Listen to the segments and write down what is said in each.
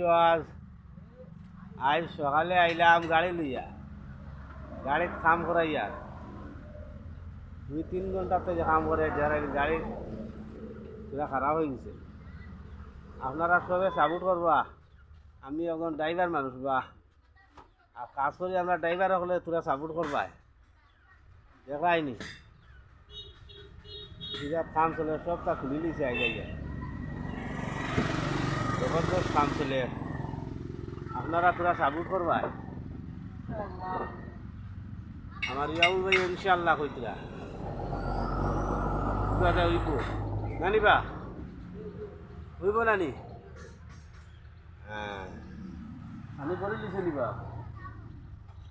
Viewers, আজ সকালে আইলাম গাড়ি লইয়া, গাড়িত কাম করাইয়া 2-3 ঘন্টা থেকে কাম করে গাড়ি পুরা খারাপ হয়ে গেছে। আপনারা সবে সাপোর্ট করবা, আমি এখন ড্রাইভার মানুষ বা আর কাজ করি আমরা ড্রাইভার হলে তোরা সাপোর্ট করবা। দেখাইনি যেটা কাম চলে সবটা খুলি দিছে আগে জবরদস্ত কাম চলে, আপনারা তোরা সাপোর্ট করবা। আমার ইয়াউল ভাই ইনশাআল্লাহ কইতরা কথা হইব নানিবা, হইব নানি? হ্যাঁ, আমি করে দিছে নিবা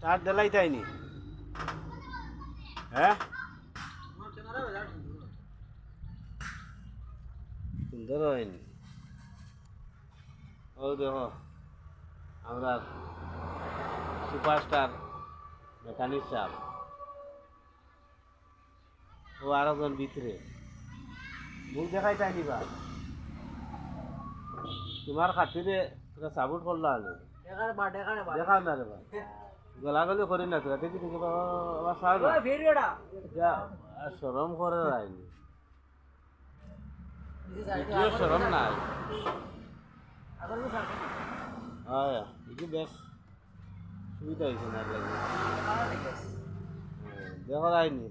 তার দেলাই তাইনি। হ্যাঁ, সুন্দর হয়নি। ও দেখো আমরা সুপারস্টার মেকানিক সাহেব, ও আরো জন ভিতরে মুখ দেখাই তাইনি বা তোমার খাতিরে তোরা সাপোর্ট করলা আলো দেখাও না রে বা গলাগলি করি না তোরা দেখি দেখি বাবা সাহেব সরম করে রায়নি, সরম নাই। হ্যাঁ, এটি বেশ সুবিধা হয়েছে না লাগে দেখো যায়নি,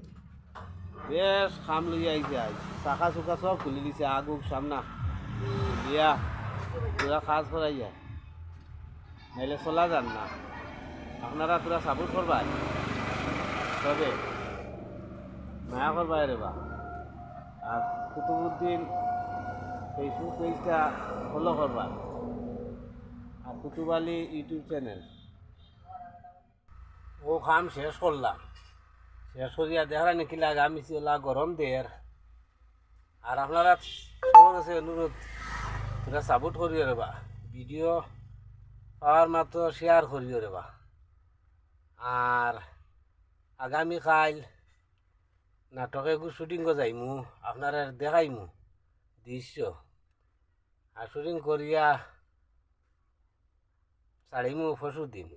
বেশ খাম লইয়া আইছে। আজ চাকা চুকা সব খুলি দিছে, আগুক সামনা দিয়া পুরা কাজ করাইয়া, নাইলে চলা যান না। আপনারা তোরা সাপোর্ট করবা, তবে মায়া করবা রে বা। আর কুতুবুদ্দিন ফেসবুক পেজটা ফলো করবা, আর কুতুব আলী ইউটিউব চ্যানেল। ও কাম শেষ করলাম, শেষ করিয়া দেখা নাকি লাগে আমি গরম দের। আর আপনারা সবার কাছে অনুরোধ তোরা সাপোর্ট করিও রে বা, ভিডিও পাওয়ার মাত্র শেয়ার করিও রে বা। আর আগামীকাল নাটকে শুটিংও যাইমু, আপনারা দেখাইমু দৃশ্য। আর শুটিং করিয়া ছাড়িমু পরশু দিন।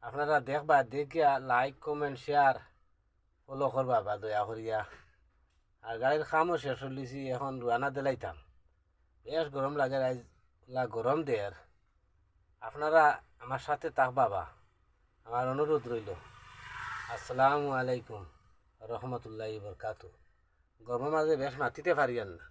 আপনারা দেখবা, দেখিয়া লাইক কমেন্ট শেয়ার ফলো করবা বা দয়া করিয়া। আর গাড়ির কামও শেষ হলিছি, এখন রানা দিলাইতাম। বেশ গরম লাগে, গরম দের। আপনারা আমার সাথে থাকবা বা, আমার অনুরোধ রইল। আসসালামু আলাইকুম রহমতুল্লাহি বরকাতু। গরমের মাঝে বেশ মাতিতে পারিয়ান না।